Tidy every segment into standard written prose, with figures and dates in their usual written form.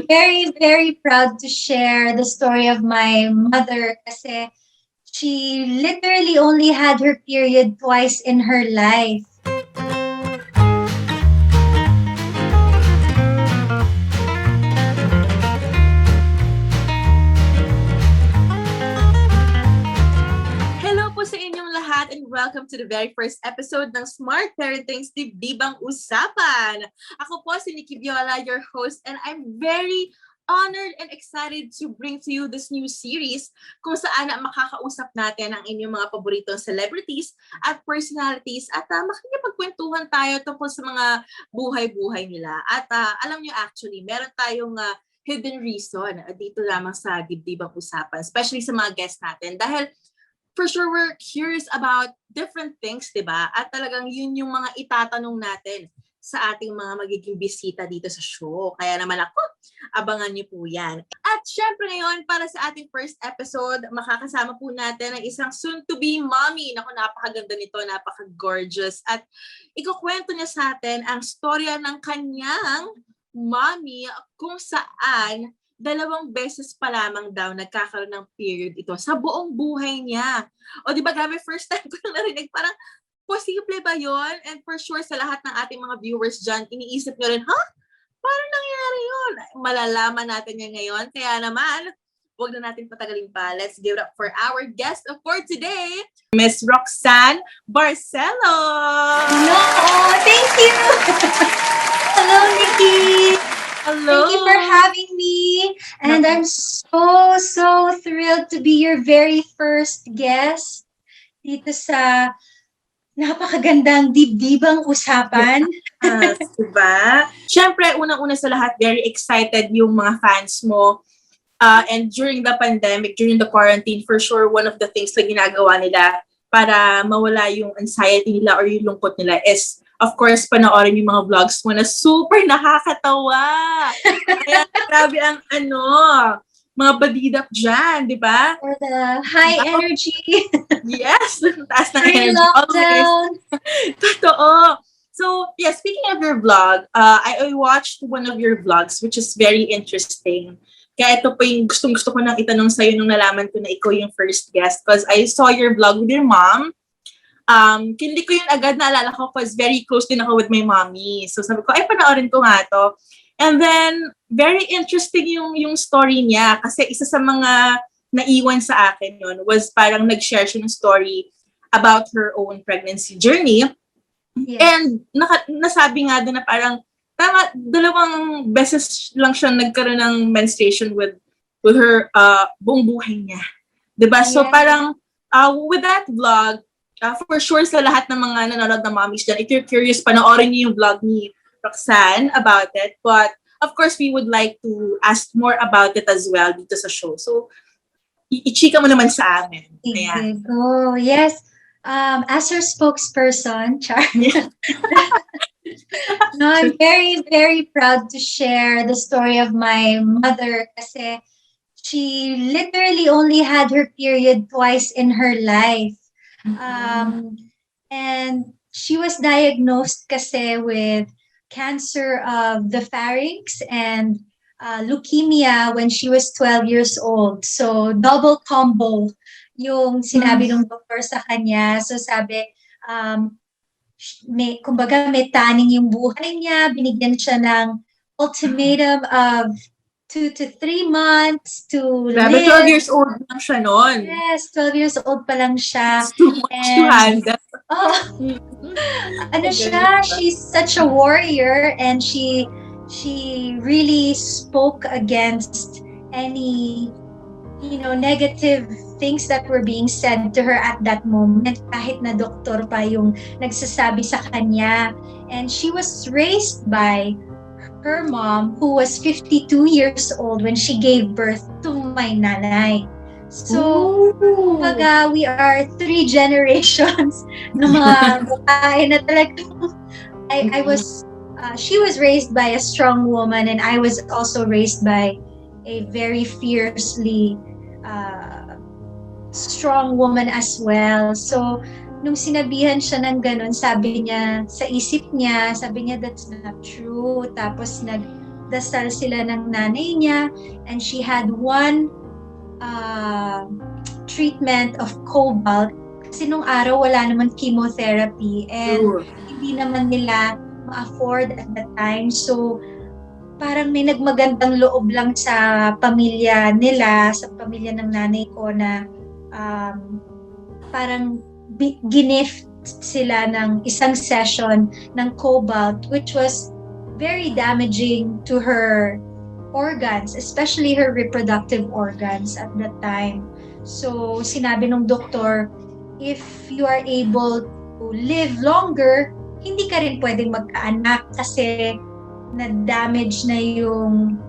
very, very proud to share the story of my mother kasi she literally only had her period twice in her life. Hello po sa inyong lahat and welcome to the very first episode ng Smart Parenting's Dibdibang Usapan. Ako po si Nikki Viola, your host, and I'm very honored and excited to bring to you this new series kung saan makakausap natin ang inyong mga paboritong celebrities at personalities at makikipagkwentuhan tayo tungkol sa mga buhay-buhay nila. At alam nyo actually, meron tayong hidden reason dito lamang sa Dibdibang Usapan, especially sa mga guests natin dahil for sure, we're curious about different things, diba? At talagang yun yung mga itatanong natin sa ating mga magiging bisita dito sa show. Kaya naman ako, abangan niyo po yan. At syempre ngayon, para sa ating first episode, makakasama po natin ang isang soon-to-be mommy. Naku, napakaganda nito, napaka-gorgeous. At ikukwento niya sa atin ang storya ng kanyang mommy kung saan 2 beses pa lamang daw nagkakaroon ng period ito sa buong buhay niya. O di ba grabe, first time ko lang narinig, parang posible ba yon? And for sure sa lahat ng ating mga viewers dyan, iniisip nyo rin, Paano nangyari yun? Malalaman natin yan ngayon. Kaya naman, huwag na natin patagalin pa. Let's give it up for our guest for today, Miss Roxanne Barcelo. No, thank you! Hello, Nikki! Hello. Thank you for having me. And I'm so thrilled to be your very first guest dito sa napakagandang Dibdibang Usapan. Diba? Siyempre, unang-una sa lahat, very excited yung mga fans mo. And during the pandemic, during the quarantine, for sure, one of the things na ginagawa nila para mawala yung anxiety nila or yung lungkot nila is, of course, panoorin yung mga vlogs mo na super nakakatawa. Kaya grabe ang mga badidap dyan, di ba? For the high energy. Yes, taas ng energy. Lockdown. Totoo. So, yeah, speaking of your vlog, I watched one of your vlogs which is very interesting. Kaya ito po yung gustong-gusto ko nang itanong sa'yo nung nalaman ko na ikaw yung first guest because I saw your vlog with your mom. Hindi ko yun agad naalala ko because very close din ako with my mommy. So sabi ko, panoorin ko nga to. And then, very interesting yung story niya kasi isa sa mga naiwan sa akin yun was parang nag-share siya ng story about her own pregnancy journey. Yeah. And nasabi nga doon na parang 2 beses lang siya nagkaroon ng menstruation with her buong buhay niya. Diba? Yeah. So parang with that vlog, for sure sa lahat ng mga nanonood na mommies dyan, if you're curious, panoorin niyo yung vlog ni Roxanne about it. But, of course, we would like to ask more about it as well dito sa show. So, i-chika mo naman sa amin. Oh, yes. As her spokesperson, Char. No, I'm very, very proud to share the story of my mother kasi she literally only had her period twice in her life. And she was diagnosed kasi with cancer of the pharynx and leukemia when she was 12 years old. So, double combo yung sinabi ng doktor sa kanya. So, sabi, kumbaga may tanning yung buhay niya. Binigyan siya ng ultimatum of 2 to 3 months to live. 12 years old lang siya noon. Yes, 12 years old pa lang siya. It's too much to handle. She's such a warrior and she really spoke against any negative things that were being said to her at that moment kahit na doktor pa yung nagsasabi sa kanya. And she was raised by her mom who was 52 years old when she gave birth to my nanay. So, kumbaga, we are 3 generations ng mga babae na talagang she was raised by a strong woman and I was also raised by a very fiercely strong woman as well. So, nung sinabihan siya ng ganun, sabi niya, sa isip niya, sabi niya, that's not true. Tapos nagdasal sila ng nanay niya, and she had one treatment of cobalt kasi nung araw wala naman chemotherapy and hindi naman nila ma-afford at that time. So, parang may nagmagandang loob lang sa pamilya nila, sa pamilya ng nanay ko na parang ginift sila ng isang session ng cobalt, which was very damaging to her organs, especially her reproductive organs at that time. So, sinabi ng doktor, if you are able to live longer, hindi ka rin pwedeng magkaanak kasi na-damage na yung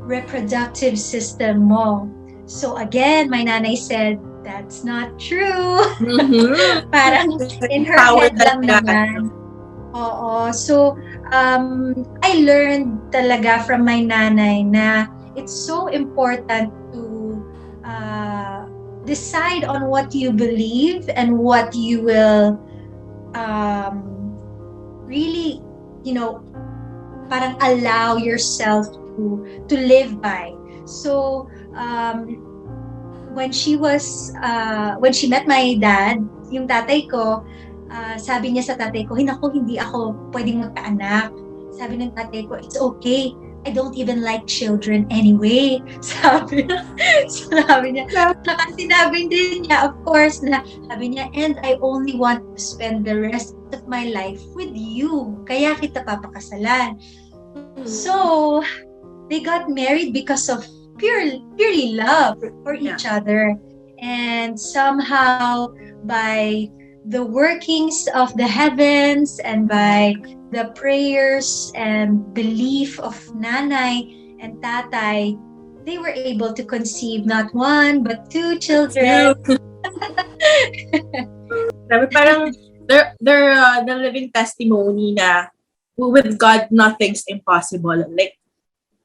reproductive system mo. So again, my nanay said, that's not true. Parang in her head lang naman. Oo. So, I learned talaga from my nanay na it's so important to decide on what you believe and what you will really, parang allow yourself to live by. So, when she met my dad, yung tatay ko, sabi niya sa tatay ko, hindi ako pwedeng magkaanak. Sabi ng tatay ko, it's okay. I don't even like children anyway. Sabi niya. Saka sinabi din niya, of course, sabi niya, and I only want to spend the rest of my life with you. Kaya kita papakasalan. So, they got married because of purely love for each other. And somehow, by the workings of the heavens and by the prayers and belief of nanay and tatay, they were able to conceive not one but two children. Parang they're the living testimony na with God nothing's impossible. Like,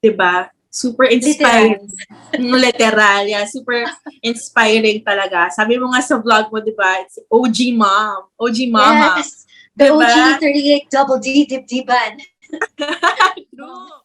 diba? Super inspiring. Literal. Yeah, super inspiring talaga. Sabi mo nga sa vlog mo, diba? It's OG mom. OG mama. Yes. The diba? OG 38 double D Dibdiban. True.